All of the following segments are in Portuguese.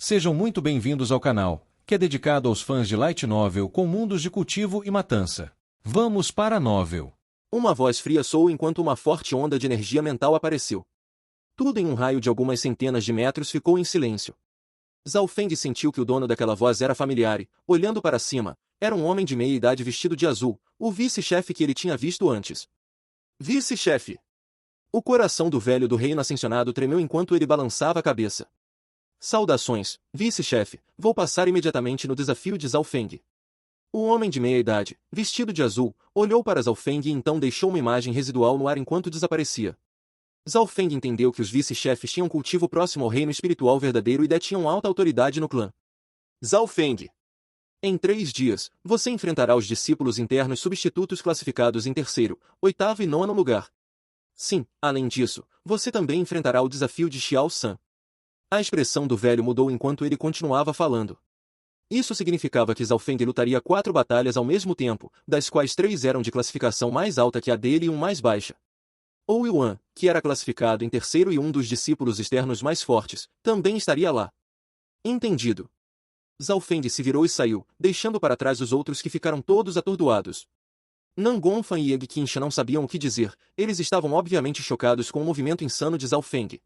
Sejam muito bem-vindos ao canal, que é dedicado aos fãs de Light Novel com mundos de cultivo e matança. Vamos para a novel. Uma voz fria soou enquanto uma forte onda de energia mental apareceu. Tudo em um raio de algumas centenas de metros ficou em silêncio. Zhao Feng sentiu que o dono daquela voz era familiar e, olhando para cima, era um homem de meia idade vestido de azul, o vice-chefe que ele tinha visto antes. Vice-chefe! O coração do velho do reino ascensionado tremeu enquanto ele balançava a cabeça. Saudações, vice-chefe, vou passar imediatamente no desafio de Zhao Feng. O homem de meia idade, vestido de azul, olhou para Zhao Feng e então deixou uma imagem residual no ar enquanto desaparecia. Zhao Feng entendeu que os vice-chefes tinham cultivo próximo ao reino espiritual verdadeiro e detinham alta autoridade no clã. Zhao Feng. Em 3 dias, você enfrentará os discípulos internos substitutos classificados em terceiro, oitavo e nono lugar. Sim, além disso, você também enfrentará o desafio de Xiao San. A expressão do velho mudou enquanto ele continuava falando. Isso significava que Zhao Feng lutaria 4 batalhas ao mesmo tempo, das quais 3 eram de classificação mais alta que a dele e um mais baixa. Ou Yuan, que era classificado em terceiro e um dos discípulos externos mais fortes, também estaria lá. Entendido. Zhao Feng se virou e saiu, deixando para trás os outros que ficaram todos atordoados. Nan Gongfan e Egg Qinsha não sabiam o que dizer, eles estavam obviamente chocados com o movimento insano de Zhao Feng.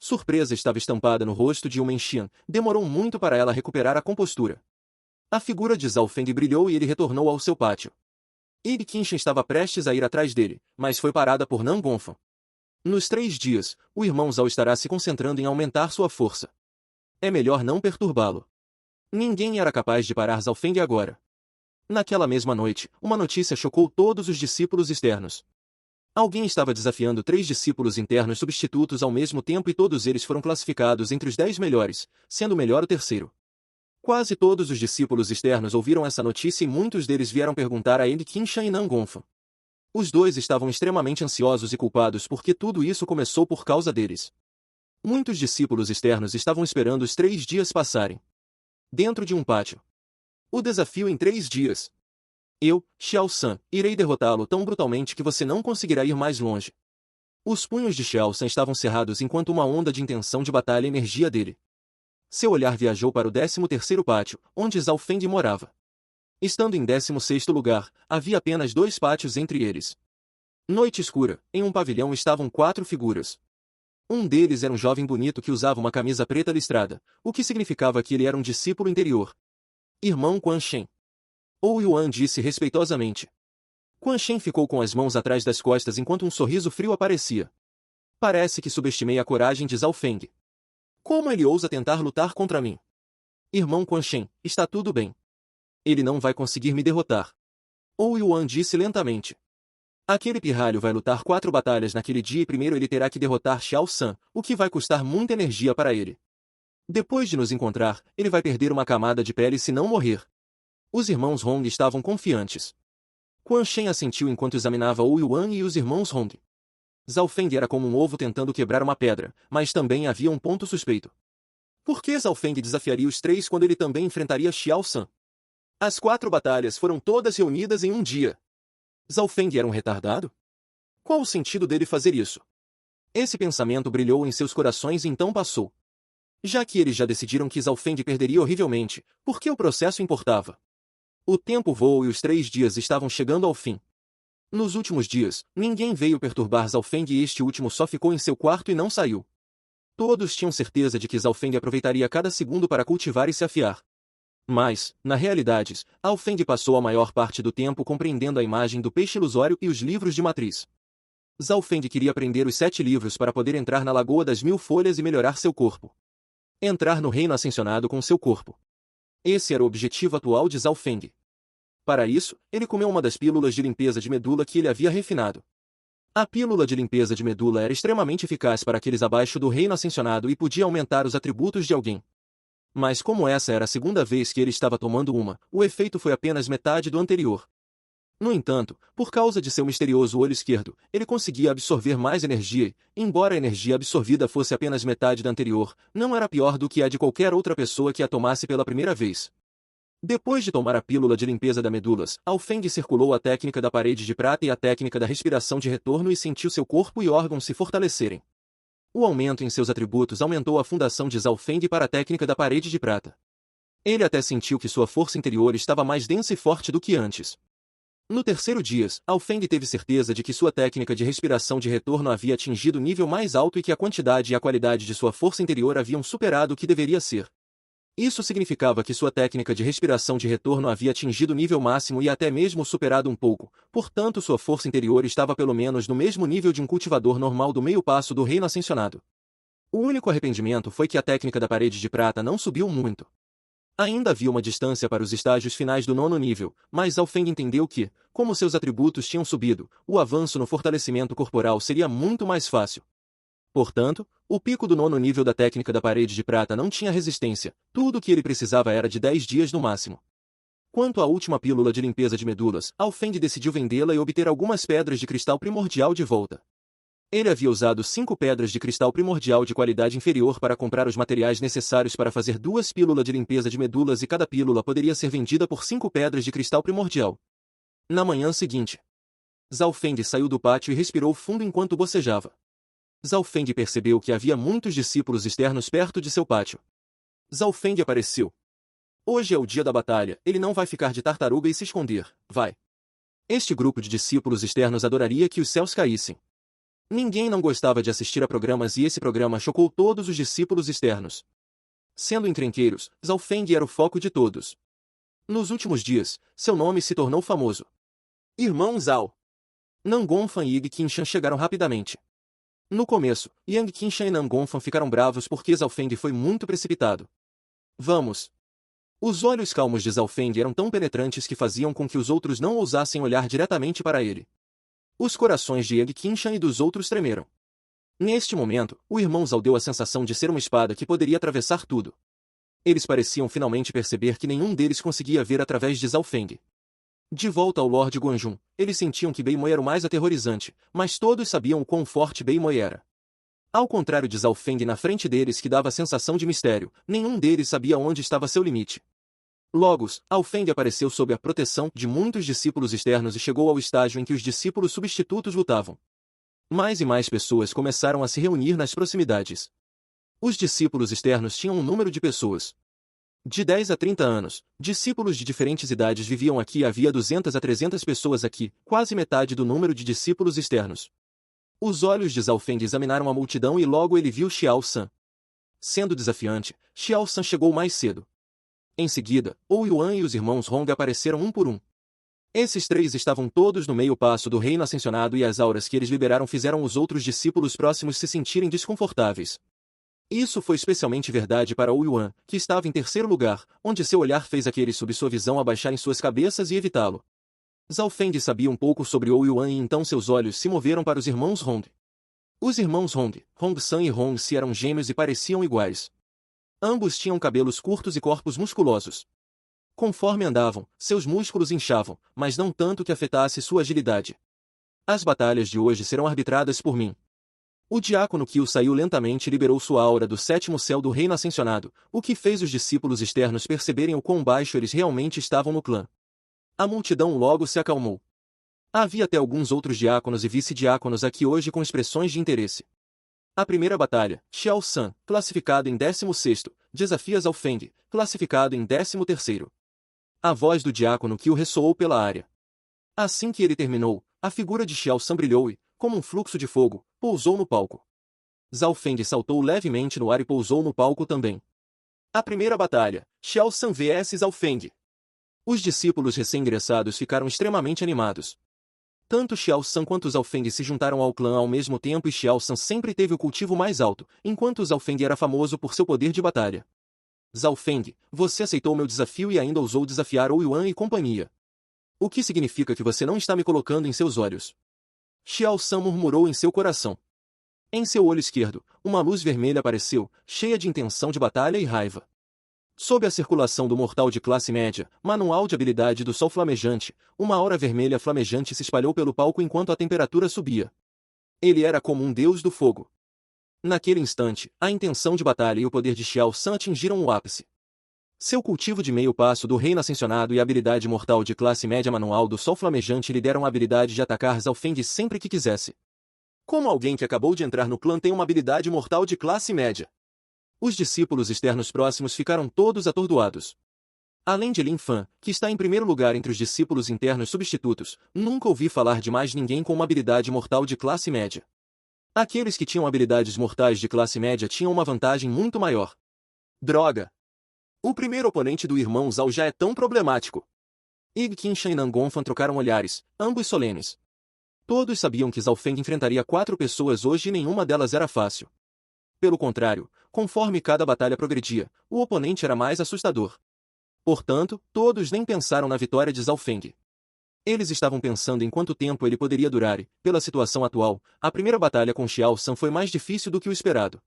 Surpresa estava estampada no rosto de Yumen Xian, demorou muito para ela recuperar a compostura. A figura de Zhao Feng brilhou e ele retornou ao seu pátio. Egg Qinsha estava prestes a ir atrás dele, mas foi parada por Nan Gongfan. Nos 3 dias, o irmão Zhao estará se concentrando em aumentar sua força. É melhor não perturbá-lo. Ninguém era capaz de parar Zhao Feng agora. Naquela mesma noite, uma notícia chocou todos os discípulos externos. Alguém estava desafiando 3 discípulos internos substitutos ao mesmo tempo e todos eles foram classificados entre os 10 melhores, sendo o melhor o terceiro. Quase todos os discípulos externos ouviram essa notícia e muitos deles vieram perguntar a Egg Qinsha e Nan Gongfan. Os dois estavam extremamente ansiosos e culpados porque tudo isso começou por causa deles. Muitos discípulos externos estavam esperando os 3 dias passarem. Dentro de um pátio. O desafio em 3 dias. Eu, Xiao San, irei derrotá-lo tão brutalmente que você não conseguirá ir mais longe. Os punhos de Xiao San estavam cerrados enquanto uma onda de intenção de batalha emergia dele. Seu olhar viajou para o 13º pátio, onde Zhao Feng morava. Estando em 16º lugar, havia apenas 2 pátios entre eles. Noite escura, em um pavilhão estavam 4 figuras. Um deles era um jovem bonito que usava uma camisa preta listrada, o que significava que ele era um discípulo interior. Irmão Quan Shen. Ou Yuan disse respeitosamente. Quan Shen ficou com as mãos atrás das costas enquanto um sorriso frio aparecia. Parece que subestimei a coragem de Zhao Feng. Como ele ousa tentar lutar contra mim? Irmão Quan Shen, está tudo bem. Ele não vai conseguir me derrotar. Ou Yuan disse lentamente. Aquele pirralho vai lutar 4 batalhas naquele dia e primeiro ele terá que derrotar Xiao San, o que vai custar muita energia para ele. Depois de nos encontrar, ele vai perder uma camada de pele se não morrer. Os irmãos Hong estavam confiantes. Quan Shen assentiu enquanto examinava Ou Yuan e os irmãos Hong. Zhao Feng era como um ovo tentando quebrar uma pedra, mas também havia um ponto suspeito. Por que Zhao Feng desafiaria os 3 quando ele também enfrentaria Xiao San? As 4 batalhas foram todas reunidas em um dia. Zhao Feng era um retardado? Qual o sentido dele fazer isso? Esse pensamento brilhou em seus corações e então passou. Já que eles já decidiram que Zhao Feng perderia horrivelmente, por que o processo importava? O tempo voou e os 3 dias estavam chegando ao fim. Nos últimos dias, ninguém veio perturbar Zhao Feng e este último só ficou em seu quarto e não saiu. Todos tinham certeza de que Zhao Feng aproveitaria cada segundo para cultivar e se afiar. Mas, na realidade, Zhao Feng passou a maior parte do tempo compreendendo a imagem do peixe ilusório e os livros de matriz. Zhao Feng queria aprender os 7 livros para poder entrar na Lagoa das 1000 Folhas e melhorar seu corpo. Entrar no reino ascensionado com seu corpo. Esse era o objetivo atual de Zhao Feng. Para isso, ele comeu uma das pílulas de limpeza de medula que ele havia refinado. A pílula de limpeza de medula era extremamente eficaz para aqueles abaixo do reino ascensionado e podia aumentar os atributos de alguém. Mas como essa era a segunda vez que ele estava tomando uma, o efeito foi apenas metade do anterior. No entanto, por causa de seu misterioso olho esquerdo, ele conseguia absorver mais energia e, embora a energia absorvida fosse apenas metade da anterior, não era pior do que a de qualquer outra pessoa que a tomasse pela primeira vez. Depois de tomar a pílula de limpeza da medulas, Zhao Feng circulou a técnica da parede de prata e a técnica da respiração de retorno e sentiu seu corpo e órgãos se fortalecerem. O aumento em seus atributos aumentou a fundação de Zhao Feng para a técnica da parede de prata. Ele até sentiu que sua força interior estava mais densa e forte do que antes. No terceiro dia, Zhao Feng teve certeza de que sua técnica de respiração de retorno havia atingido nível mais alto e que a quantidade e a qualidade de sua força interior haviam superado o que deveria ser. Isso significava que sua técnica de respiração de retorno havia atingido nível máximo e até mesmo superado um pouco, portanto sua força interior estava pelo menos no mesmo nível de um cultivador normal do meio passo do reino ascensionado. O único arrependimento foi que a técnica da parede de prata não subiu muito. Ainda havia uma distância para os estágios finais do 9º nível, mas Zhao Feng entendeu que, como seus atributos tinham subido, o avanço no fortalecimento corporal seria muito mais fácil. Portanto, o pico do 9º nível da técnica da parede de prata não tinha resistência, tudo o que ele precisava era de 10 dias no máximo. Quanto à última pílula de limpeza de medulas, Zhao Feng decidiu vendê-la e obter algumas pedras de cristal primordial de volta. Ele havia usado 5 pedras de cristal primordial de qualidade inferior para comprar os materiais necessários para fazer 2 pílulas de limpeza de medulas e cada pílula poderia ser vendida por 5 pedras de cristal primordial. Na manhã seguinte, Zhao Feng saiu do pátio e respirou fundo enquanto bocejava. Zhao Feng percebeu que havia muitos discípulos externos perto de seu pátio. Zhao Feng apareceu. Hoje é o dia da batalha, ele não vai ficar de tartaruga e se esconder, vai. Este grupo de discípulos externos adoraria que os céus caíssem. Ninguém não gostava de assistir a programas e esse programa chocou todos os discípulos externos. Sendo encrenqueiros, Zhao Feng era o foco de todos. Nos últimos dias, seu nome se tornou famoso. Irmão Zhao. Nan Gongfan e Yig Qingshan chegaram rapidamente. No começo, Yang Qingshan e Nan Gongfan ficaram bravos porque Zhao Feng foi muito precipitado. Vamos! Os olhos calmos de Zhao Feng eram tão penetrantes que faziam com que os outros não ousassem olhar diretamente para ele. Os corações de Yang Qingshan e dos outros tremeram. Neste momento, o irmão Zhao deu a sensação de ser uma espada que poderia atravessar tudo. Eles pareciam finalmente perceber que nenhum deles conseguia ver através de Zhao Feng. De volta ao Lord Guanjun, eles sentiam que Bei Moi era o mais aterrorizante, mas todos sabiam o quão forte Bei Moi era. Ao contrário de Zhao Feng na frente deles que dava a sensação de mistério, nenhum deles sabia onde estava seu limite. Logo, Zhao Feng apareceu sob a proteção de muitos discípulos externos e chegou ao estágio em que os discípulos substitutos lutavam. Mais e mais pessoas começaram a se reunir nas proximidades. Os discípulos externos tinham um número de pessoas. De 10 a 30 anos, discípulos de diferentes idades viviam aqui e havia 200 a 300 pessoas aqui, quase metade do número de discípulos externos. Os olhos de Zhao Feng examinaram a multidão e logo ele viu Xiao San. Sendo desafiante, Xiao San chegou mais cedo. Em seguida, Ou Yuan e os irmãos Hong apareceram um por um. Esses três estavam todos no meio passo do reino ascensionado e as auras que eles liberaram fizeram os outros discípulos próximos se sentirem desconfortáveis. Isso foi especialmente verdade para Ou Yuan, que estava em terceiro lugar, onde seu olhar fez aqueles sob sua visão abaixarem suas cabeças e evitá-lo. Zhao Feng sabia um pouco sobre Ou Yuan e então seus olhos se moveram para os irmãos Hong. Os irmãos Hong, Hong San e Hong Si eram gêmeos e pareciam iguais. Ambos tinham cabelos curtos e corpos musculosos. Conforme andavam, seus músculos inchavam, mas não tanto que afetasse sua agilidade. As batalhas de hoje serão arbitradas por mim. O diácono Kyu saiu lentamente e liberou sua aura do sétimo céu do reino ascensionado, o que fez os discípulos externos perceberem o quão baixo eles realmente estavam no clã. A multidão logo se acalmou. Havia até alguns outros diáconos e vice-diáconos aqui hoje com expressões de interesse. A primeira batalha, Xiao San, classificado em 16º, desafia Zhao Feng, classificado em 13º. A voz do diácono Kyu ressoou pela área. Assim que ele terminou, a figura de Xiao San brilhou e, como um fluxo de fogo, pousou no palco. Zhao Feng saltou levemente no ar e pousou no palco também. A primeira batalha, Xiao San vs Zhao Feng. Os discípulos recém-ingressados ficaram extremamente animados. Tanto Xiao San quanto Zhao Feng se juntaram ao clã ao mesmo tempo e Xiao San sempre teve o cultivo mais alto, enquanto Zhao Feng era famoso por seu poder de batalha. Zhao Feng, você aceitou meu desafio e ainda ousou desafiar Ou Yuan e companhia. O que significa que você não está me colocando em seus olhos? Xiao San murmurou em seu coração. Em seu olho esquerdo, uma luz vermelha apareceu, cheia de intenção de batalha e raiva. Sob a circulação do mortal de classe média, manual de habilidade do sol flamejante, uma aura vermelha flamejante se espalhou pelo palco enquanto a temperatura subia. Ele era como um deus do fogo. Naquele instante, a intenção de batalha e o poder de Xiao San atingiram o ápice. Seu cultivo de meio passo do reino ascensionado e a habilidade mortal de classe média manual do sol flamejante lhe deram a habilidade de atacar Zhao Feng sempre que quisesse. Como alguém que acabou de entrar no clã tem uma habilidade mortal de classe média? Os discípulos externos próximos ficaram todos atordoados. Além de Lin Fan, que está em primeiro lugar entre os discípulos internos substitutos, nunca ouvi falar de mais ninguém com uma habilidade mortal de classe média. Aqueles que tinham habilidades mortais de classe média tinham uma vantagem muito maior. Droga! O primeiro oponente do irmão Zhao já é tão problemático. Ig Qinshan e Nangonfan trocaram olhares, ambos solenes. Todos sabiam que Zhao Feng enfrentaria 4 pessoas hoje e nenhuma delas era fácil. Pelo contrário, conforme cada batalha progredia, o oponente era mais assustador. Portanto, todos nem pensaram na vitória de Zhao Feng. Eles estavam pensando em quanto tempo ele poderia durar e, pela situação atual, a primeira batalha com Xiao San foi mais difícil do que o esperado.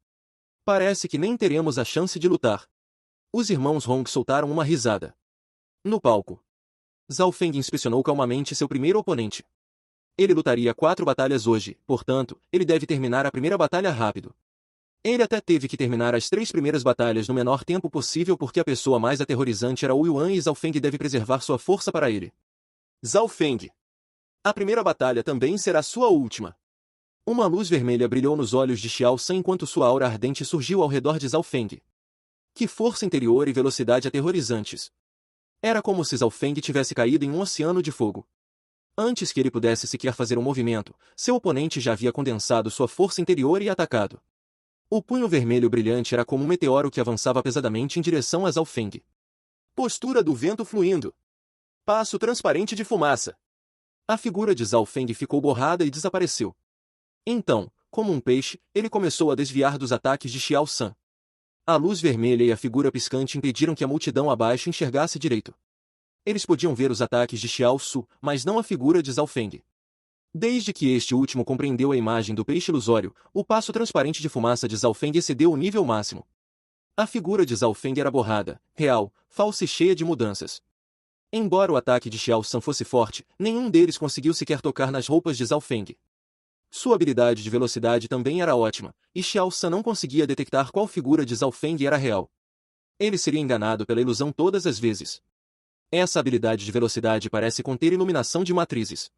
Parece que nem teremos a chance de lutar. Os irmãos Hong soltaram uma risada. No palco, Zhao Feng inspecionou calmamente seu primeiro oponente. Ele lutaria 4 batalhas hoje, portanto, ele deve terminar a primeira batalha rápido. Ele até teve que terminar as 3 primeiras batalhas no menor tempo possível porque a pessoa mais aterrorizante era o Yuan e Zhao Feng deve preservar sua força para ele. Zhao Feng. A primeira batalha também será sua última. Uma luz vermelha brilhou nos olhos de Xiao San enquanto sua aura ardente surgiu ao redor de Zhao Feng. Que força interior e velocidade aterrorizantes. Era como se Zhao Feng tivesse caído em um oceano de fogo. Antes que ele pudesse sequer fazer um movimento, seu oponente já havia condensado sua força interior e atacado. O punho vermelho brilhante era como um meteoro que avançava pesadamente em direção a Zhao Feng. Postura do vento fluindo. Passo transparente de fumaça. A figura de Zhao Feng ficou borrada e desapareceu. Então, como um peixe, ele começou a desviar dos ataques de Xiao San. A luz vermelha e a figura piscante impediram que a multidão abaixo enxergasse direito. Eles podiam ver os ataques de Xiao Su, mas não a figura de Zhao Feng. Desde que este último compreendeu a imagem do peixe ilusório, o passo transparente de fumaça de Zhao Feng excedeu o nível máximo. A figura de Zhao Feng era borrada, real, falsa e cheia de mudanças. Embora o ataque de Xiao San fosse forte, nenhum deles conseguiu sequer tocar nas roupas de Zhao Feng. Sua habilidade de velocidade também era ótima, e Xiao San não conseguia detectar qual figura de Zhao Feng era real. Ele seria enganado pela ilusão todas as vezes. Essa habilidade de velocidade parece conter iluminação de matrizes.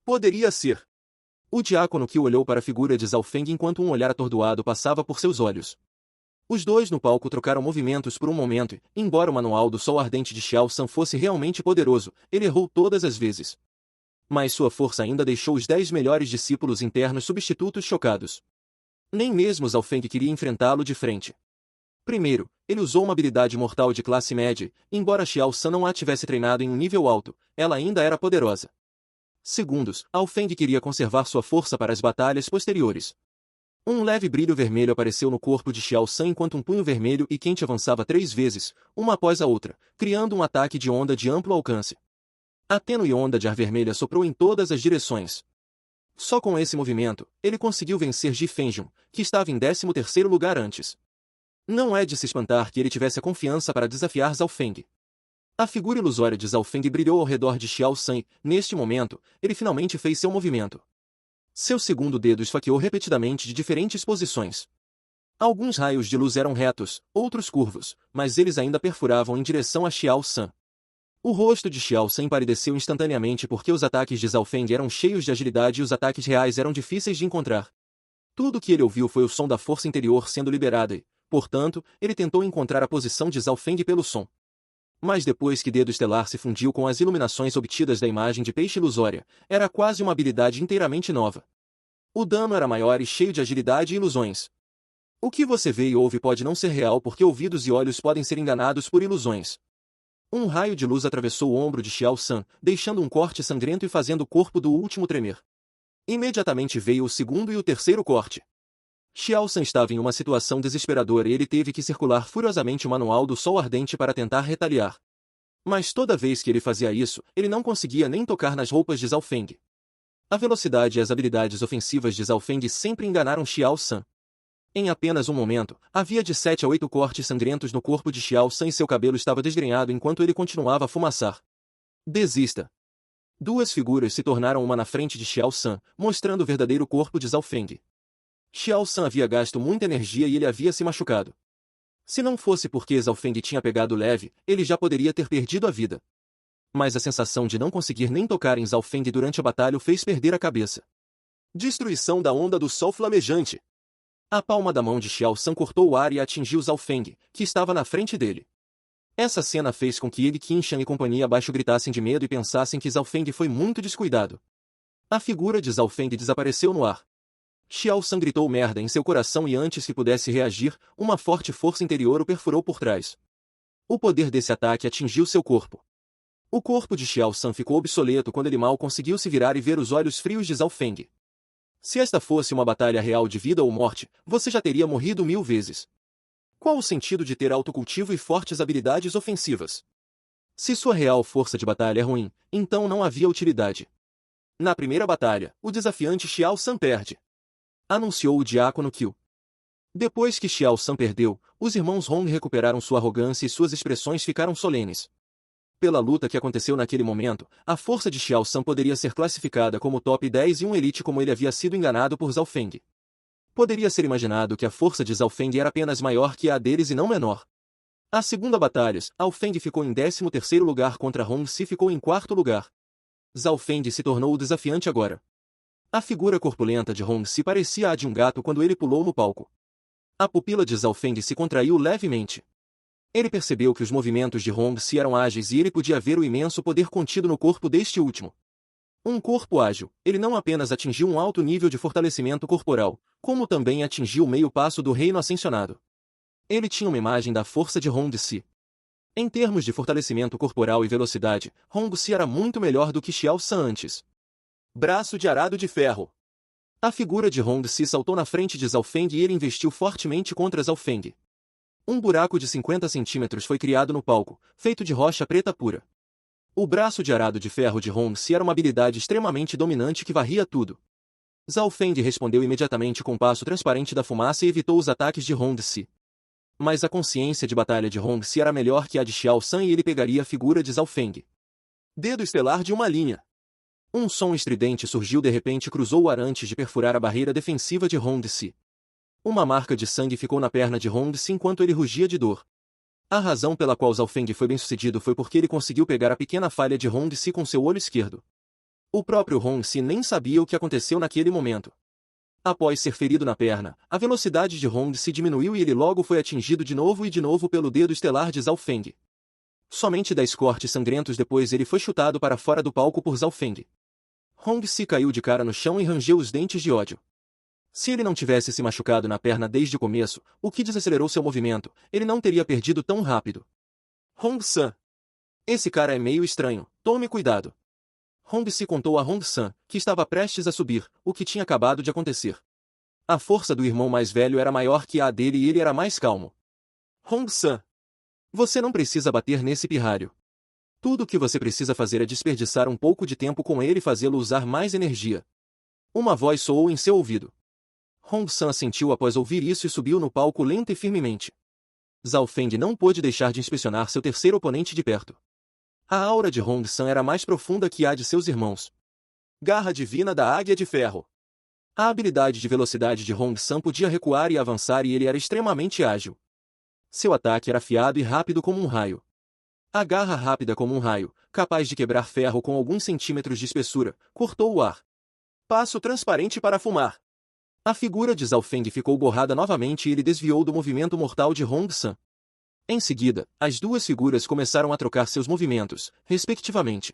Poderia ser. O diácono Qi olhou para a figura de Zhao Feng enquanto um olhar atordoado passava por seus olhos. Os dois no palco trocaram movimentos por um momento e, embora o manual do Sol Ardente de Xiao San fosse realmente poderoso, ele errou todas as vezes. Mas sua força ainda deixou os 10 melhores discípulos internos substitutos chocados. Nem mesmo Zhao Feng queria enfrentá-lo de frente. Primeiro, ele usou uma habilidade mortal de classe média, embora Xiao San não a tivesse treinado em um nível alto, ela ainda era poderosa. Segundos, Zhao Feng queria conservar sua força para as batalhas posteriores. Um leve brilho vermelho apareceu no corpo de Xiao San enquanto um punho vermelho e quente avançava 3 vezes, uma após a outra, criando um ataque de onda de amplo alcance. A tênue onda de ar vermelha soprou em todas as direções. Só com esse movimento, ele conseguiu vencer Ji Fengjun, que estava em 13º lugar antes. Não é de se espantar que ele tivesse a confiança para desafiar Zhao Feng. A figura ilusória de Zhao Feng brilhou ao redor de Xiao San e, neste momento, ele finalmente fez seu movimento. Seu segundo dedo esfaqueou repetidamente de diferentes posições. Alguns raios de luz eram retos, outros curvos, mas eles ainda perfuravam em direção a Xiao San. O rosto de Xiao San empalideceu instantaneamente porque os ataques de Zhao Feng eram cheios de agilidade e os ataques reais eram difíceis de encontrar. Tudo o que ele ouviu foi o som da força interior sendo liberada e, portanto, ele tentou encontrar a posição de Zhao Feng pelo som. Mas depois que Dedo Estelar se fundiu com as iluminações obtidas da imagem de peixe ilusória, era quase uma habilidade inteiramente nova. O dano era maior e cheio de agilidade e ilusões. O que você vê e ouve pode não ser real porque ouvidos e olhos podem ser enganados por ilusões. Um raio de luz atravessou o ombro de Xiao San, deixando um corte sangrento e fazendo o corpo do último tremer. Imediatamente veio o segundo e o terceiro corte. Xiao San estava em uma situação desesperadora e ele teve que circular furiosamente o manual do Sol Ardente para tentar retaliar. Mas toda vez que ele fazia isso, ele não conseguia nem tocar nas roupas de Zhao Feng. A velocidade e as habilidades ofensivas de Zhao Feng sempre enganaram Xiao San. Em apenas um momento, havia de 7 a 8 cortes sangrentos no corpo de Xiao San e seu cabelo estava desgrenhado enquanto ele continuava a fumaçar. Desista. 2 figuras se tornaram uma na frente de Xiao San, mostrando o verdadeiro corpo de Zhao Feng. Xiao San havia gasto muita energia e ele havia se machucado. Se não fosse porque Zhao Feng tinha pegado leve, ele já poderia ter perdido a vida. Mas a sensação de não conseguir nem tocar em Zhao Feng durante a batalha o fez perder a cabeça. Destruição da onda do sol flamejante. A palma da mão de Xiao San cortou o ar e atingiu Zhao Feng, que estava na frente dele. Essa cena fez com que ele, Qin Shan e companhia abaixo gritassem de medo e pensassem que Zhao Feng foi muito descuidado. A figura de Zhao Feng desapareceu no ar. Xiao San gritou merda em seu coração e antes que pudesse reagir, uma forte força interior o perfurou por trás. O poder desse ataque atingiu seu corpo. O corpo de Xiao San ficou obsoleto quando ele mal conseguiu se virar e ver os olhos frios de Zhao Feng. Se esta fosse uma batalha real de vida ou morte, você já teria morrido 1000 vezes. Qual o sentido de ter autocultivo e fortes habilidades ofensivas? Se sua real força de batalha é ruim, então não havia utilidade. Na primeira batalha, o desafiante Xiao San perde. Anunciou o diácono Qiu. Depois que Xiao San perdeu, os irmãos Hong recuperaram sua arrogância e suas expressões ficaram solenes. Pela luta que aconteceu naquele momento, a força de Xiao San poderia ser classificada como top 10 e um elite como ele havia sido enganado por Zhao Feng. Poderia ser imaginado que a força de Zhao Feng era apenas maior que a deles e não menor. A segunda batalha, Zhao Feng ficou em 13º lugar contra Hong Si ficou em 4º lugar. Zhao Feng se tornou o desafiante agora. A figura corpulenta de Hong Si parecia a de um gato quando ele pulou no palco. A pupila de Zhao Feng se contraiu levemente. Ele percebeu que os movimentos de Hong Si eram ágeis e ele podia ver o imenso poder contido no corpo deste último. Um corpo ágil, ele não apenas atingiu um alto nível de fortalecimento corporal, como também atingiu o meio passo do reino ascensionado. Ele tinha uma imagem da força de Hong Si. Em termos de fortalecimento corporal e velocidade, Hong Si era muito melhor do que Xiao San antes. Braço de arado de ferro. A figura de Hong Si saltou na frente de Zhao Feng e ele investiu fortemente contra Zhao Feng. Um buraco de 50 centímetros foi criado no palco, feito de rocha preta pura. O braço de arado de ferro de Hong Si era uma habilidade extremamente dominante que varria tudo. Zhao Feng respondeu imediatamente com um passo transparente da fumaça e evitou os ataques de Hong Si. Mas a consciência de batalha de Hong Si era melhor que a de Xiao San e ele pegaria a figura de Zhao Feng. Dedo estelar de uma linha. Um som estridente surgiu de repente e cruzou o ar antes de perfurar a barreira defensiva de Hong Si. Uma marca de sangue ficou na perna de Hong Si enquanto ele rugia de dor. A razão pela qual Zhao Feng foi bem-sucedido foi porque ele conseguiu pegar a pequena falha de Hong Si com seu olho esquerdo. O próprio Hong Si nem sabia o que aconteceu naquele momento. Após ser ferido na perna, a velocidade de Hong Si diminuiu e ele logo foi atingido de novo pelo dedo estelar de Zhao Feng. Somente 10 cortes sangrentos depois ele foi chutado para fora do palco por Zhao Feng. Hong Si caiu de cara no chão e rangeu os dentes de ódio. Se ele não tivesse se machucado na perna desde o começo, o que desacelerou seu movimento, ele não teria perdido tão rápido. Hong San. Esse cara é meio estranho, tome cuidado. Hong Si contou a Hong San, que estava prestes a subir, o que tinha acabado de acontecer. A força do irmão mais velho era maior que a dele e ele era mais calmo. Hong San. Você não precisa bater nesse pirralho. Tudo o que você precisa fazer é desperdiçar um pouco de tempo com ele e fazê-lo usar mais energia. Uma voz soou em seu ouvido. Hong San assentiu após ouvir isso e subiu no palco lenta e firmemente. Zhao Feng não pôde deixar de inspecionar seu terceiro oponente de perto. A aura de Hong San era mais profunda que a de seus irmãos. Garra divina da Águia de Ferro. A habilidade de velocidade de Hong San podia recuar e avançar e ele era extremamente ágil. Seu ataque era afiado e rápido como um raio. A garra rápida como um raio, capaz de quebrar ferro com alguns centímetros de espessura, cortou o ar. Passo transparente para fumar. A figura de Zhao Feng ficou borrada novamente e ele desviou do movimento mortal de Hong San. Em seguida, as duas figuras começaram a trocar seus movimentos, respectivamente.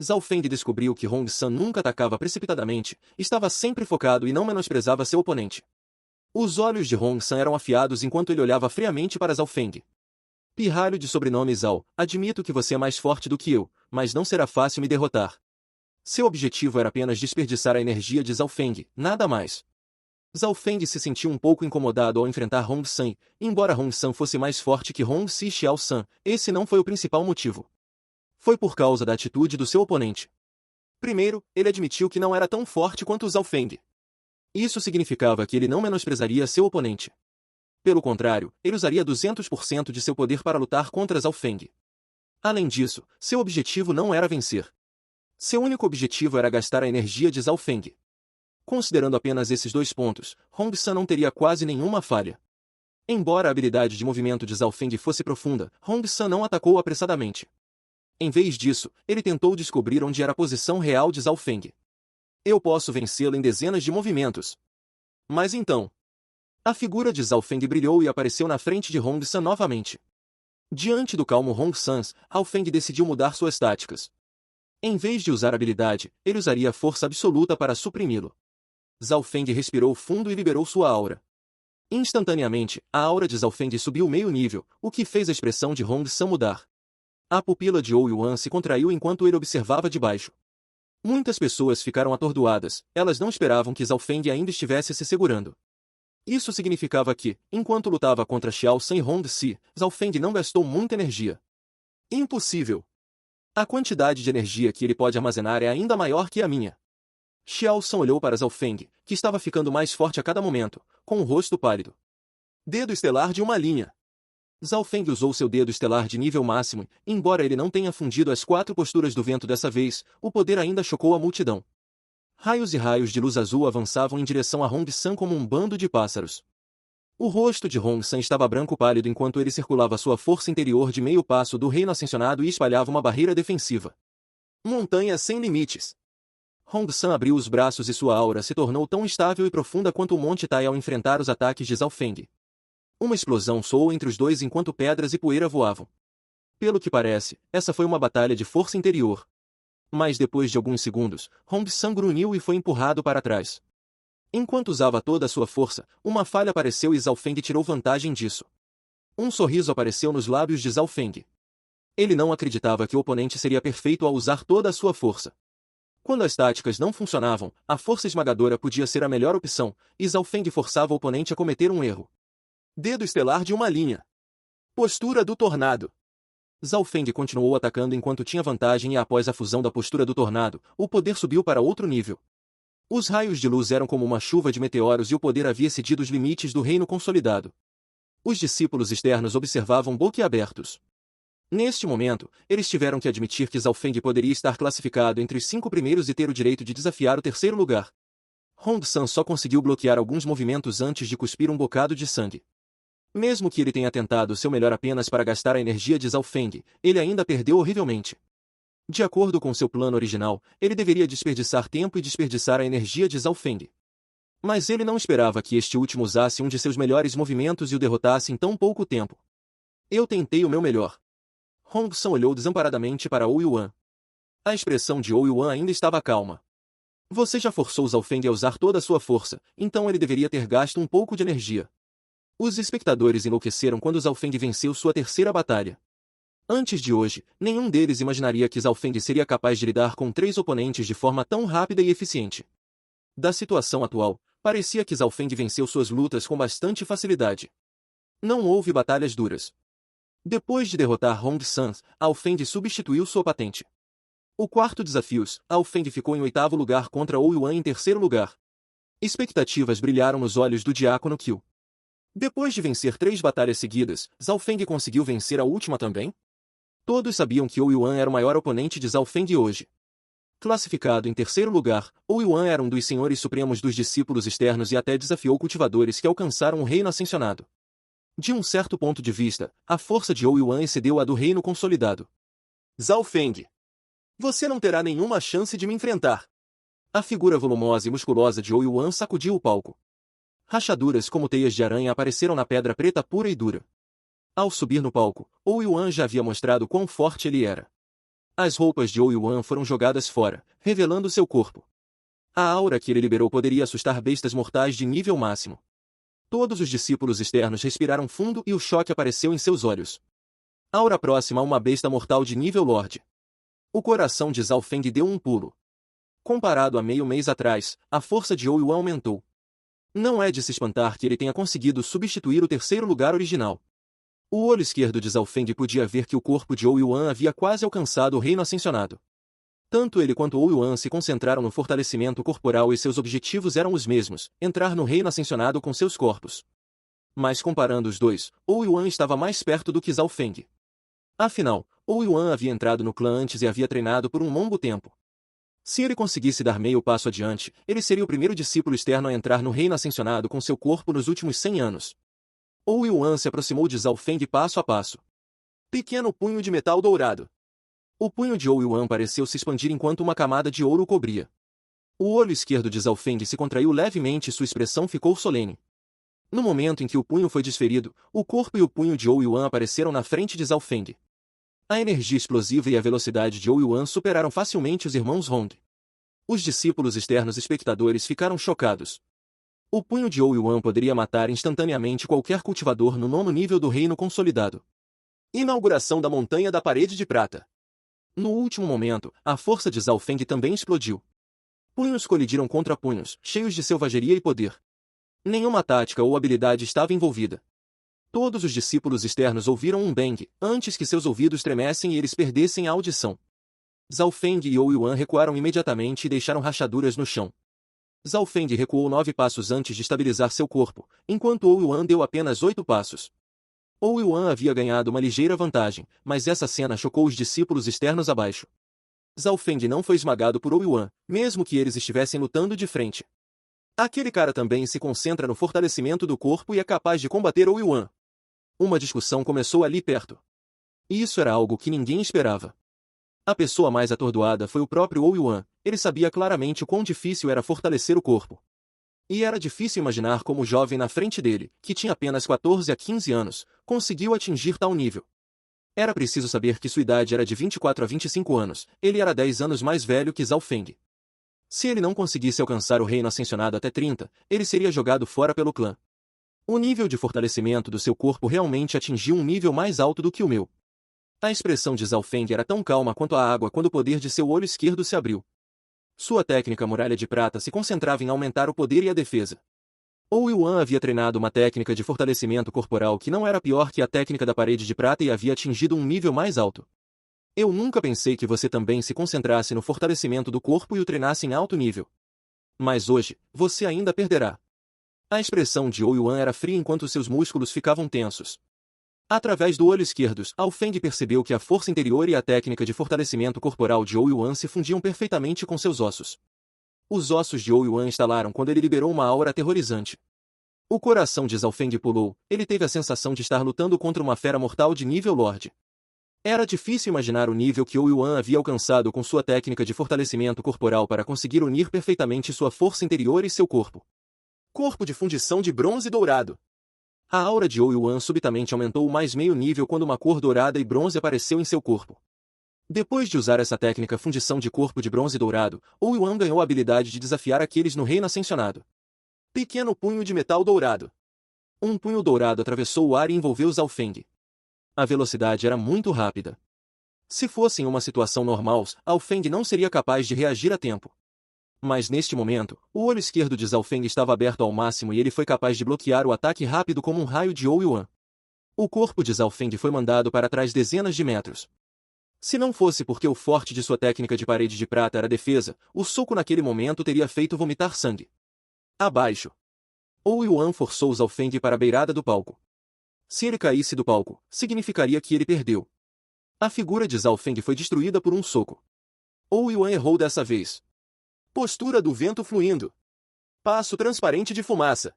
Zhao Feng descobriu que Hong San nunca atacava precipitadamente, estava sempre focado e não menosprezava seu oponente. Os olhos de Hong San eram afiados enquanto ele olhava friamente para Zhao Feng. Pirralho de sobrenome Zhao, admito que você é mais forte do que eu, mas não será fácil me derrotar. Seu objetivo era apenas desperdiçar a energia de Zhao Feng, nada mais. Zhao Feng se sentiu um pouco incomodado ao enfrentar Hong San, embora Hong San fosse mais forte que Hong Si e Xiao San, esse não foi o principal motivo. Foi por causa da atitude do seu oponente. Primeiro, ele admitiu que não era tão forte quanto Zhao Feng. Isso significava que ele não menosprezaria seu oponente. Pelo contrário, ele usaria 200% de seu poder para lutar contra Zhao Feng. Além disso, seu objetivo não era vencer. Seu único objetivo era gastar a energia de Zhao Feng. Considerando apenas esses 2 pontos, Hong San não teria quase nenhuma falha. Embora a habilidade de movimento de Zhao Feng fosse profunda, Hong San não atacou apressadamente. Em vez disso, ele tentou descobrir onde era a posição real de Zhao Feng. Eu posso vencê-lo em dezenas de movimentos. Mas então... A figura de Zhao Feng brilhou e apareceu na frente de Hong San novamente. Diante do calmo Hong San, Zhao Feng decidiu mudar suas táticas. Em vez de usar habilidade, ele usaria força absoluta para suprimi-lo. Zhao Feng respirou fundo e liberou sua aura. Instantaneamente, a aura de Zhao Feng subiu meio nível, o que fez a expressão de Hong San mudar. A pupila de Ou Yuan se contraiu enquanto ele observava de baixo. Muitas pessoas ficaram atordoadas, elas não esperavam que Zhao Feng ainda estivesse se segurando. Isso significava que, enquanto lutava contra Xiao San e Hong Si, Zhao Feng não gastou muita energia. Impossível! A quantidade de energia que ele pode armazenar é ainda maior que a minha. Xiao San olhou para Zhao Feng, que estava ficando mais forte a cada momento, com o rosto pálido. Dedo estelar de uma linha. Zhao Feng usou seu dedo estelar de nível máximo e, embora ele não tenha fundido as 4 posturas do vento dessa vez, o poder ainda chocou a multidão. Raios e raios de luz azul avançavam em direção a Hong San como um bando de pássaros. O rosto de Hong San estava branco pálido enquanto ele circulava sua força interior de meio passo do reino ascensionado e espalhava uma barreira defensiva. Montanha sem limites. Hong San abriu os braços e sua aura se tornou tão estável e profunda quanto o Monte Tai ao enfrentar os ataques de Zhao Feng. Uma explosão soou entre os dois enquanto pedras e poeira voavam. Pelo que parece, essa foi uma batalha de força interior. Mas depois de alguns segundos, Hong San grunhiu e foi empurrado para trás. Enquanto usava toda a sua força, uma falha apareceu e Zhao Feng tirou vantagem disso. Um sorriso apareceu nos lábios de Zhao Feng. Ele não acreditava que o oponente seria perfeito ao usar toda a sua força. Quando as táticas não funcionavam, a força esmagadora podia ser a melhor opção, e Zhao Feng forçava o oponente a cometer um erro. Dedo estelar de uma linha. Postura do tornado. Zhao Feng continuou atacando enquanto tinha vantagem e após a fusão da postura do tornado, o poder subiu para outro nível. Os raios de luz eram como uma chuva de meteoros e o poder havia excedido os limites do reino consolidado. Os discípulos externos observavam boquiabertos. Neste momento, eles tiveram que admitir que Zhao Feng poderia estar classificado entre os 5 primeiros e ter o direito de desafiar o terceiro lugar. Hong San só conseguiu bloquear alguns movimentos antes de cuspir um bocado de sangue. Mesmo que ele tenha tentado seu melhor apenas para gastar a energia de Zhao Feng, ele ainda perdeu horrivelmente. De acordo com seu plano original, ele deveria desperdiçar tempo e desperdiçar a energia de Zhao Feng. Mas ele não esperava que este último usasse um de seus melhores movimentos e o derrotasse em tão pouco tempo. Eu tentei o meu melhor. Hong San olhou desamparadamente para Ou Yuan. A expressão de Ou Yuan ainda estava calma. Você já forçou Zhao Feng a usar toda a sua força, então ele deveria ter gasto um pouco de energia. Os espectadores enlouqueceram quando Zhao Feng venceu sua terceira batalha. Antes de hoje, nenhum deles imaginaria que Zhao Feng seria capaz de lidar com 3 oponentes de forma tão rápida e eficiente. Da situação atual, parecia que Zhao Feng venceu suas lutas com bastante facilidade. Não houve batalhas duras. Depois de derrotar Hong San, Zhao Feng substituiu sua patente. O quarto desafio, Zhao Feng ficou em 8º lugar contra Ou Yuan em 3º lugar. Expectativas brilharam nos olhos do diácono Qiu. Depois de vencer 3 batalhas seguidas, Zhao Feng conseguiu vencer a última também? Todos sabiam que Ou Yuan era o maior oponente de Zhao Feng hoje. Classificado em 3º lugar, Ou Yuan era um dos senhores supremos dos discípulos externos e até desafiou cultivadores que alcançaram o reino ascensionado. De um certo ponto de vista, a força de Ou Yuan excedeu a do reino consolidado. Zhao Feng. Você não terá nenhuma chance de me enfrentar. A figura volumosa e musculosa de Ou Yuan sacudiu o palco. Rachaduras como teias de aranha apareceram na pedra preta pura e dura. Ao subir no palco, Ou Yuan já havia mostrado quão forte ele era. As roupas de Ou Yuan foram jogadas fora, revelando seu corpo. A aura que ele liberou poderia assustar bestas mortais de nível máximo. Todos os discípulos externos respiraram fundo e o choque apareceu em seus olhos. Aura próxima a uma besta mortal de nível Lorde. O coração de Zhao Feng deu um pulo. Comparado a meio mês atrás, a força de Ou Yuan aumentou. Não é de se espantar que ele tenha conseguido substituir o 3º lugar original. O olho esquerdo de Zhao Feng podia ver que o corpo de Ou Yuan havia quase alcançado o reino ascensionado. Tanto ele quanto Ou Yuan se concentraram no fortalecimento corporal e seus objetivos eram os mesmos, entrar no reino ascensionado com seus corpos. Mas comparando os dois, Ou Yuan estava mais perto do que Zhao Feng. Afinal, Ou Yuan havia entrado no clã antes e havia treinado por um longo tempo. Se ele conseguisse dar meio passo adiante, ele seria o primeiro discípulo externo a entrar no reino ascensionado com seu corpo nos últimos 100 anos. Ou Yuan se aproximou de Zhao Feng passo a passo. Pequeno punho de metal dourado. O punho de Ou Yuan pareceu se expandir enquanto uma camada de ouro o cobria. O olho esquerdo de Zhao Feng se contraiu levemente e sua expressão ficou solene. No momento em que o punho foi desferido, o corpo e o punho de Hou Yuan apareceram na frente de Zhao Feng. A energia explosiva e a velocidade de Hou Yuan superaram facilmente os irmãos Hong. Os discípulos externos espectadores ficaram chocados. O punho de Hou Yuan poderia matar instantaneamente qualquer cultivador no 9º nível do reino consolidado. Inauguração da Montanha da Parede de Prata. No último momento, a força de Zhao Feng também explodiu. Punhos colidiram contra punhos, cheios de selvageria e poder. Nenhuma tática ou habilidade estava envolvida. Todos os discípulos externos ouviram um bang, antes que seus ouvidos tremessem e eles perdessem a audição. Zhao Feng e Hou Yuan recuaram imediatamente e deixaram rachaduras no chão. Zhao Feng recuou 9 passos antes de estabilizar seu corpo, enquanto Hou Yuan deu apenas 8 passos. Hou Yuan havia ganhado uma ligeira vantagem, mas essa cena chocou os discípulos externos abaixo. Zhao Feng não foi esmagado por Hou Yuan, mesmo que eles estivessem lutando de frente. Aquele cara também se concentra no fortalecimento do corpo e é capaz de combater Hou Yuan. Uma discussão começou ali perto. E isso era algo que ninguém esperava. A pessoa mais atordoada foi o próprio Hou Yuan. Ele sabia claramente o quão difícil era fortalecer o corpo. E era difícil imaginar como o jovem na frente dele, que tinha apenas 14 a 15 anos, conseguiu atingir tal nível. Era preciso saber que sua idade era de 24 a 25 anos, ele era 10 anos mais velho que Zhao Feng. Se ele não conseguisse alcançar o reino ascensionado até 30, ele seria jogado fora pelo clã. O nível de fortalecimento do seu corpo realmente atingiu um nível mais alto do que o meu. A expressão de Zhao Feng era tão calma quanto a água quando o poder de seu olho esquerdo se abriu. Sua técnica Muralha de Prata se concentrava em aumentar o poder e a defesa. Hou Yuan havia treinado uma técnica de fortalecimento corporal que não era pior que a técnica da Parede de Prata e havia atingido um nível mais alto. Eu nunca pensei que você também se concentrasse no fortalecimento do corpo e o treinasse em alto nível. Mas hoje, você ainda perderá. A expressão de Hou Yuan era fria enquanto seus músculos ficavam tensos. Através do olho esquerdo, Zhao Feng percebeu que a força interior e a técnica de fortalecimento corporal de Hou Yuan se fundiam perfeitamente com seus ossos. Os ossos de Hou Yuan estalaram quando ele liberou uma aura aterrorizante. O coração de Zhao Feng pulou, ele teve a sensação de estar lutando contra uma fera mortal de nível Lorde. Era difícil imaginar o nível que Hou Yuan havia alcançado com sua técnica de fortalecimento corporal para conseguir unir perfeitamente sua força interior e seu corpo. Corpo de fundição de bronze dourado. A aura de Hou Yuan subitamente aumentou mais meio nível quando uma cor dourada e bronze apareceu em seu corpo. Depois de usar essa técnica fundição de corpo de bronze dourado, Hou Yuan ganhou a habilidade de desafiar aqueles no reino ascensionado. Pequeno punho de metal dourado. Um punho dourado atravessou o ar e envolveu Zhao Feng. A velocidade era muito rápida. Se fosse em uma situação normal, Zhao Feng não seria capaz de reagir a tempo. Mas neste momento, o olho esquerdo de Zhao Feng estava aberto ao máximo e ele foi capaz de bloquear o ataque rápido como um raio de Hou Yuan. O corpo de Zhao Feng foi mandado para trás dezenas de metros. Se não fosse porque o forte de sua técnica de parede de prata era a defesa, o soco naquele momento teria feito vomitar sangue. Abaixo. Hou Yuan forçou Zhao Feng para a beirada do palco. Se ele caísse do palco, significaria que ele perdeu. A figura de Zhao Feng foi destruída por um soco. Hou Yuan errou dessa vez. Postura do vento fluindo. Passo transparente de fumaça.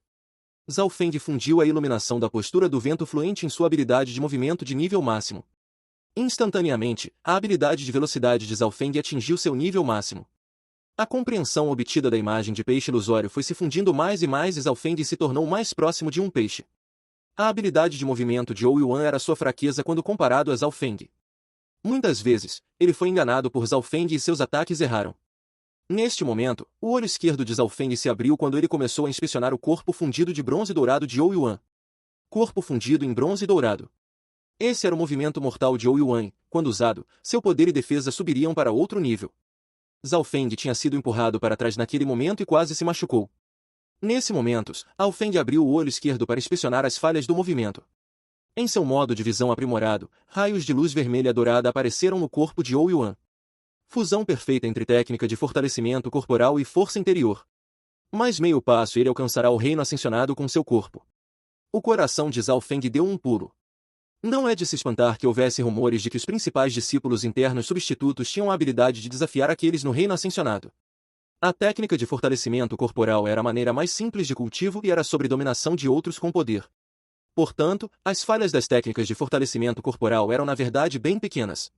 Zhao Feng fundiu a iluminação da postura do vento fluente em sua habilidade de movimento de nível máximo. Instantaneamente, a habilidade de velocidade de Zhao Feng atingiu seu nível máximo. A compreensão obtida da imagem de peixe ilusório foi se fundindo mais e mais e Zhao Feng se tornou mais próximo de um peixe. A habilidade de movimento de Hou Yuan era sua fraqueza quando comparado a Zhao Feng. Muitas vezes, ele foi enganado por Zhao Feng e seus ataques erraram. Neste momento, o olho esquerdo de Zhao Feng se abriu quando ele começou a inspecionar o corpo fundido de bronze dourado de Hou Yuan. Corpo fundido em bronze dourado. Esse era o movimento mortal de Hou Yuan. Quando usado, seu poder e defesa subiriam para outro nível. Zhao Feng tinha sido empurrado para trás naquele momento e quase se machucou. Nesse momento, Zhao Feng abriu o olho esquerdo para inspecionar as falhas do movimento. Em seu modo de visão aprimorado, raios de luz vermelha dourada apareceram no corpo de Hou Yuan. Fusão perfeita entre técnica de fortalecimento corporal e força interior. Mais meio passo e ele alcançará o reino ascensionado com seu corpo. O coração de Zhao Feng deu um pulo. Não é de se espantar que houvesse rumores de que os principais discípulos internos substitutos tinham a habilidade de desafiar aqueles no reino ascensionado. A técnica de fortalecimento corporal era a maneira mais simples de cultivo e era sobre dominação de outros com poder. Portanto, as falhas das técnicas de fortalecimento corporal eram na verdade bem pequenas.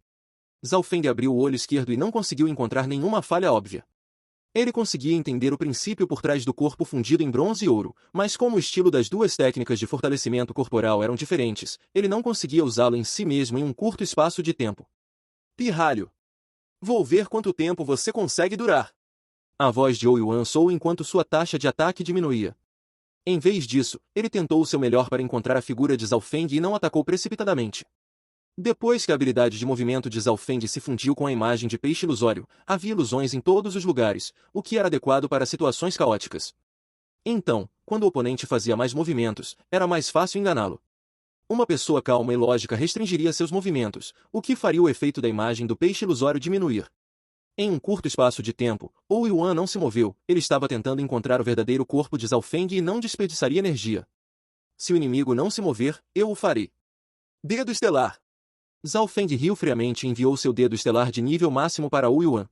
Zhao Feng abriu o olho esquerdo e não conseguiu encontrar nenhuma falha óbvia. Ele conseguia entender o princípio por trás do corpo fundido em bronze e ouro, mas como o estilo das duas técnicas de fortalecimento corporal eram diferentes, ele não conseguia usá-lo em si mesmo em um curto espaço de tempo. Pirralho! Vou ver quanto tempo você consegue durar. A voz de Ouyuan soou enquanto sua taxa de ataque diminuía. Em vez disso, ele tentou o seu melhor para encontrar a figura de Zhao Feng e não atacou precipitadamente. Depois que a habilidade de movimento de Zhao Feng se fundiu com a imagem de peixe ilusório, havia ilusões em todos os lugares, o que era adequado para situações caóticas. Então, quando o oponente fazia mais movimentos, era mais fácil enganá-lo. Uma pessoa calma e lógica restringiria seus movimentos, o que faria o efeito da imagem do peixe ilusório diminuir. Em um curto espaço de tempo, Ouyuan não se moveu, ele estava tentando encontrar o verdadeiro corpo de Zhao Feng e não desperdiçaria energia. Se o inimigo não se mover, eu o farei. Dedo estelar! Zhao Feng riu friamente e enviou seu dedo estelar de nível máximo para Ouyuan.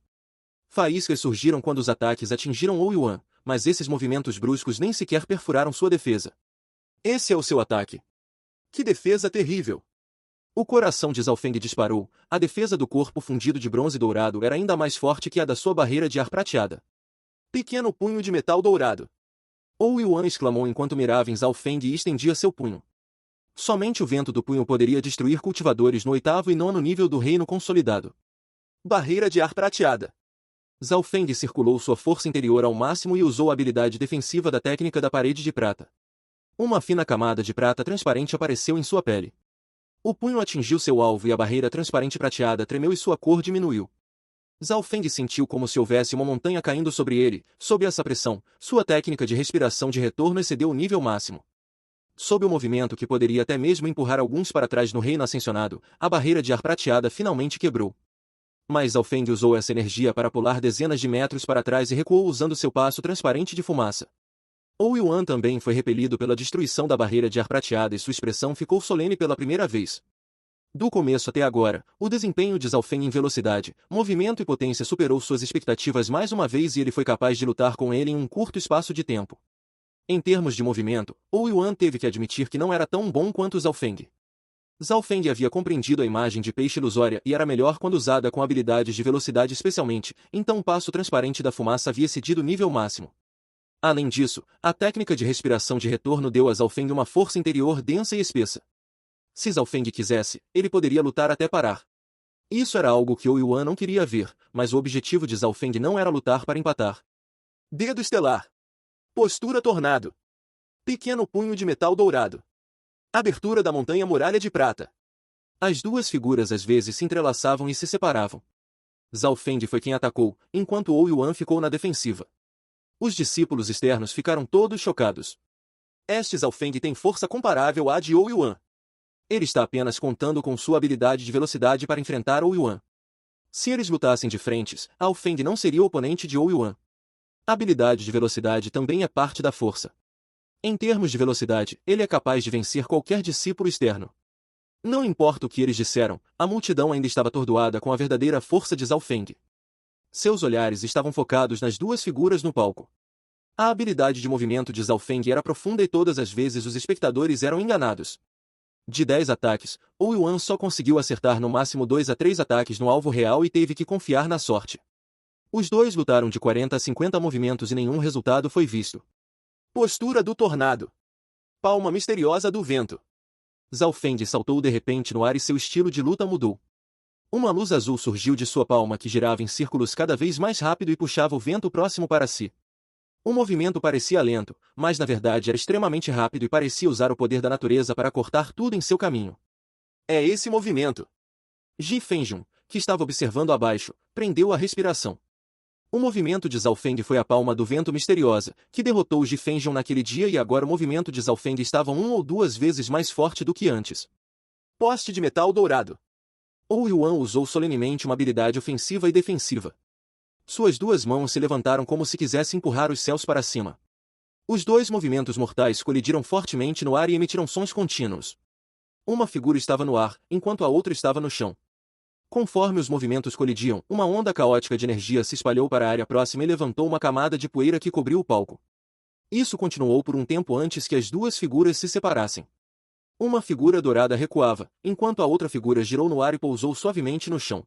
Faíscas surgiram quando os ataques atingiram Ouyuan, mas esses movimentos bruscos nem sequer perfuraram sua defesa. Esse é o seu ataque. Que defesa terrível! O coração de Zhao Feng disparou, a defesa do corpo fundido de bronze dourado era ainda mais forte que a da sua barreira de ar prateada. Pequeno punho de metal dourado! Ouyuan exclamou enquanto mirava em Zhao Feng e estendia seu punho. Somente o vento do punho poderia destruir cultivadores no 8º e 9º nível do reino consolidado. Barreira de ar prateada. Zhao Feng circulou sua força interior ao máximo e usou a habilidade defensiva da técnica da parede de prata. Uma fina camada de prata transparente apareceu em sua pele. O punho atingiu seu alvo e a barreira transparente prateada tremeu e sua cor diminuiu. Zhao Feng sentiu como se houvesse uma montanha caindo sobre ele. Sob essa pressão, sua técnica de respiração de retorno excedeu o nível máximo. Sob o movimento que poderia até mesmo empurrar alguns para trás no reino ascensionado, a barreira de ar prateada finalmente quebrou. Mas Zhao Feng usou essa energia para pular dezenas de metros para trás e recuou usando seu passo transparente de fumaça. Ouyuan também foi repelido pela destruição da barreira de ar prateada e sua expressão ficou solene pela primeira vez. Do começo até agora, o desempenho de Zhao Feng em velocidade, movimento e potência superou suas expectativas mais uma vez e ele foi capaz de lutar com ele em um curto espaço de tempo. Em termos de movimento, Ouyuan teve que admitir que não era tão bom quanto Zhao Feng. Zhao Feng havia compreendido a imagem de peixe ilusória e era melhor quando usada com habilidades de velocidade especialmente, então o passo transparente da fumaça havia excedido o nível máximo. Além disso, a técnica de respiração de retorno deu a Zhao Feng uma força interior densa e espessa. Se Zhao Feng quisesse, ele poderia lutar até parar. Isso era algo que Ouyuan não queria ver, mas o objetivo de Zhao Feng não era lutar para empatar. Dedo estelar. Postura tornado. Pequeno punho de metal dourado. Abertura da montanha muralha de prata. As duas figuras às vezes se entrelaçavam e se separavam. Zhao Feng foi quem atacou, enquanto Ouyuan ficou na defensiva. Os discípulos externos ficaram todos chocados. Este Zhao Feng tem força comparável à de Ouyuan. Ele está apenas contando com sua habilidade de velocidade para enfrentar Ouyuan. Se eles lutassem de frentes, Zhao Feng não seria o oponente de Ouyuan. A habilidade de velocidade também é parte da força. Em termos de velocidade, ele é capaz de vencer qualquer discípulo externo. Não importa o que eles disseram, a multidão ainda estava atordoada com a verdadeira força de Zhao Feng. Seus olhares estavam focados nas duas figuras no palco. A habilidade de movimento de Zhao Feng era profunda e todas as vezes os espectadores eram enganados. De 10 ataques, Ouyuan só conseguiu acertar no máximo 2 a 3 ataques no alvo real e teve que confiar na sorte. Os dois lutaram de 40 a 50 movimentos e nenhum resultado foi visto. Postura do tornado. Palma misteriosa do vento. Zhao Feng saltou de repente no ar e seu estilo de luta mudou. Uma luz azul surgiu de sua palma que girava em círculos cada vez mais rápido e puxava o vento próximo para si. O movimento parecia lento, mas na verdade era extremamente rápido e parecia usar o poder da natureza para cortar tudo em seu caminho. É esse movimento. Ji Fengjun, que estava observando abaixo, prendeu a respiração. O movimento de Zhao Feng foi a palma do vento misteriosa, que derrotou Ji Fengjun naquele dia e agora o movimento de Zhao Feng estava 1 ou 2 vezes mais forte do que antes. Poste de metal dourado. Ouyuan usou solenemente uma habilidade ofensiva e defensiva. Suas duas mãos se levantaram como se quisesse empurrar os céus para cima. Os dois movimentos mortais colidiram fortemente no ar e emitiram sons contínuos. Uma figura estava no ar, enquanto a outra estava no chão. Conforme os movimentos colidiam, uma onda caótica de energia se espalhou para a área próxima e levantou uma camada de poeira que cobriu o palco. Isso continuou por um tempo antes que as duas figuras se separassem. Uma figura dourada recuava, enquanto a outra figura girou no ar e pousou suavemente no chão.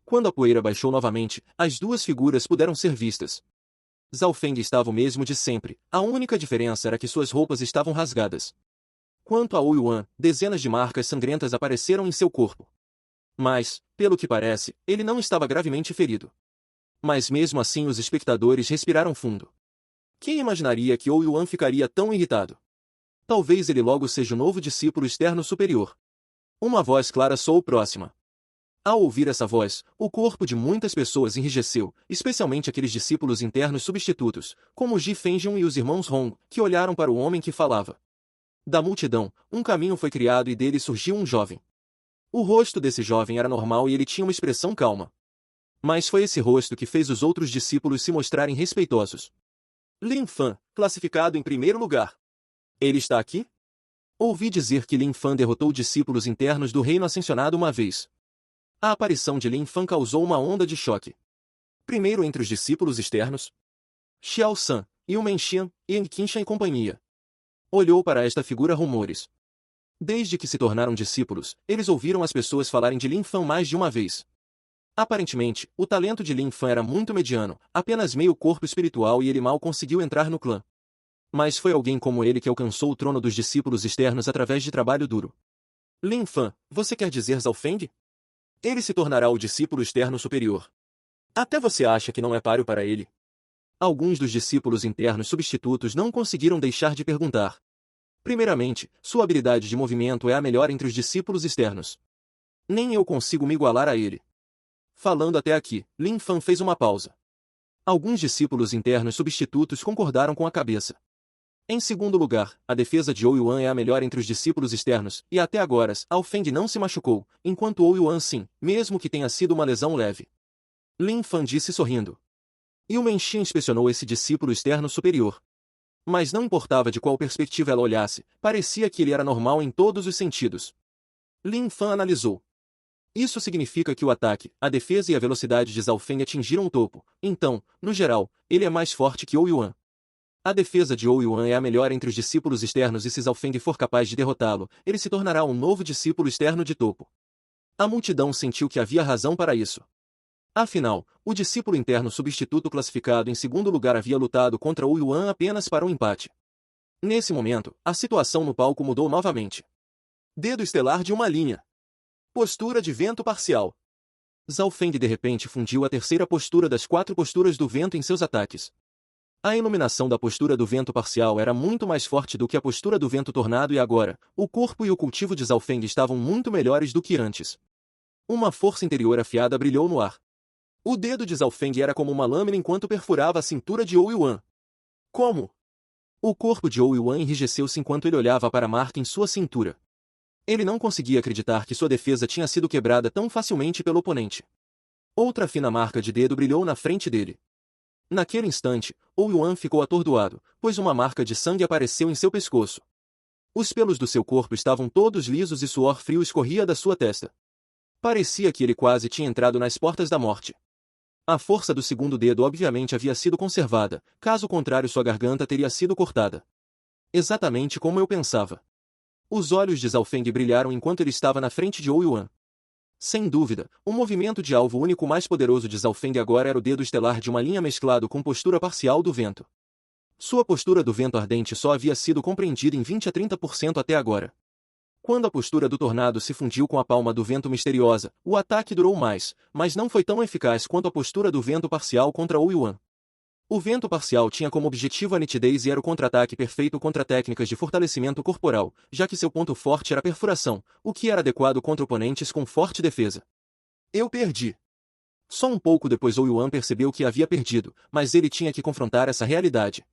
Quando a poeira baixou novamente, as duas figuras puderam ser vistas. Zhao Feng estava o mesmo de sempre, a única diferença era que suas roupas estavam rasgadas. Quanto a Hou Yuan, dezenas de marcas sangrentas apareceram em seu corpo. Mas, pelo que parece, ele não estava gravemente ferido. Mas mesmo assim os espectadores respiraram fundo. Quem imaginaria que Hou Yuan ficaria tão irritado? Talvez ele logo seja o novo discípulo externo superior. Uma voz clara soou próxima. Ao ouvir essa voz, o corpo de muitas pessoas enrijeceu, especialmente aqueles discípulos internos substitutos, como Ji Fengjun e os irmãos Hong, que olharam para o homem que falava. Da multidão, um caminho foi criado e dele surgiu um jovem. O rosto desse jovem era normal e ele tinha uma expressão calma. Mas foi esse rosto que fez os outros discípulos se mostrarem respeitosos. Lin Fan, classificado em primeiro lugar. Ele está aqui? Ouvi dizer que Lin Fan derrotou discípulos internos do reino ascensionado uma vez. A aparição de Lin Fan causou uma onda de choque. Primeiro entre os discípulos externos, Xiao San, Yu Menxian, Yang Qinshan e companhia. Olhou para esta figura rumores. Desde que se tornaram discípulos, eles ouviram as pessoas falarem de Lin Fan mais de uma vez. Aparentemente, o talento de Lin Fan era muito mediano, apenas meio corpo espiritual e ele mal conseguiu entrar no clã. Mas foi alguém como ele que alcançou o trono dos discípulos externos através de trabalho duro. Lin Fan, você quer dizer Zhao Feng? Ele se tornará o discípulo externo superior. Até você acha que não é páreo para ele? Alguns dos discípulos internos substitutos não conseguiram deixar de perguntar. Primeiramente, sua habilidade de movimento é a melhor entre os discípulos externos. Nem eu consigo me igualar a ele. Falando até aqui, Lin Fan fez uma pausa. Alguns discípulos internos substitutos concordaram com a cabeça. Em segundo lugar, a defesa de Hou Yuan é a melhor entre os discípulos externos, e até agora, Zhao Feng não se machucou, enquanto Hou Yuan sim, mesmo que tenha sido uma lesão leve. Lin Fan disse sorrindo. Yu Menxian inspecionou esse discípulo externo superior. Mas não importava de qual perspectiva ela olhasse, parecia que ele era normal em todos os sentidos. Lin Fan analisou. Isso significa que o ataque, a defesa e a velocidade de Zhao Feng atingiram o topo, então, no geral, ele é mais forte que Hou Yuan. A defesa de Hou Yuan é a melhor entre os discípulos externos e se Zhao Feng for capaz de derrotá-lo, ele se tornará um novo discípulo externo de topo. A multidão sentiu que havia razão para isso. Afinal, o discípulo interno substituto classificado em segundo lugar havia lutado contra Hou Yuan apenas para um empate. Nesse momento, a situação no palco mudou novamente. Dedo estelar de uma linha. Postura de vento parcial. Zhao Feng de repente fundiu a terceira postura das 4 posturas do vento em seus ataques. A iluminação da postura do vento parcial era muito mais forte do que a postura do vento tornado e agora, o corpo e o cultivo de Zhao Feng estavam muito melhores do que antes. Uma força interior afiada brilhou no ar. O dedo de Zhao Feng era como uma lâmina enquanto perfurava a cintura de Hou Yuan. Como? O corpo de Hou Yuan enrijeceu-se enquanto ele olhava para a marca em sua cintura. Ele não conseguia acreditar que sua defesa tinha sido quebrada tão facilmente pelo oponente. Outra fina marca de dedo brilhou na frente dele. Naquele instante, Hou Yuan ficou atordoado, pois uma marca de sangue apareceu em seu pescoço. Os pelos do seu corpo estavam todos lisos e suor frio escorria da sua testa. Parecia que ele quase tinha entrado nas portas da morte. A força do segundo dedo obviamente havia sido conservada, caso contrário sua garganta teria sido cortada. Exatamente como eu pensava. Os olhos de Zhao Feng brilharam enquanto ele estava na frente de Hou Yuan. Sem dúvida, o movimento de alvo único mais poderoso de Zhao Feng agora era o dedo estelar de uma linha mesclado com postura parcial do vento. Sua postura do vento ardente só havia sido compreendida em 20 a 30% até agora. Quando a postura do tornado se fundiu com a palma do vento misteriosa, o ataque durou mais, mas não foi tão eficaz quanto a postura do vento parcial contra Hou Yuan. O vento parcial tinha como objetivo a nitidez e era o contra-ataque perfeito contra técnicas de fortalecimento corporal, já que seu ponto forte era a perfuração, o que era adequado contra oponentes com forte defesa. Eu perdi. Só um pouco depois Hou Yuan percebeu que havia perdido, mas ele tinha que confrontar essa realidade.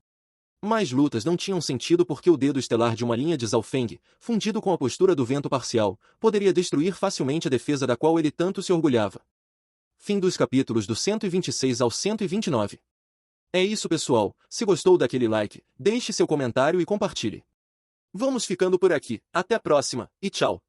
Mais lutas não tinham sentido porque o dedo estelar de uma linha de Zhao Feng, fundido com a postura do vento parcial, poderia destruir facilmente a defesa da qual ele tanto se orgulhava. Fim dos capítulos do 126 ao 129. É isso pessoal, se gostou daquele like, deixe seu comentário e compartilhe. Vamos ficando por aqui, até a próxima, e tchau!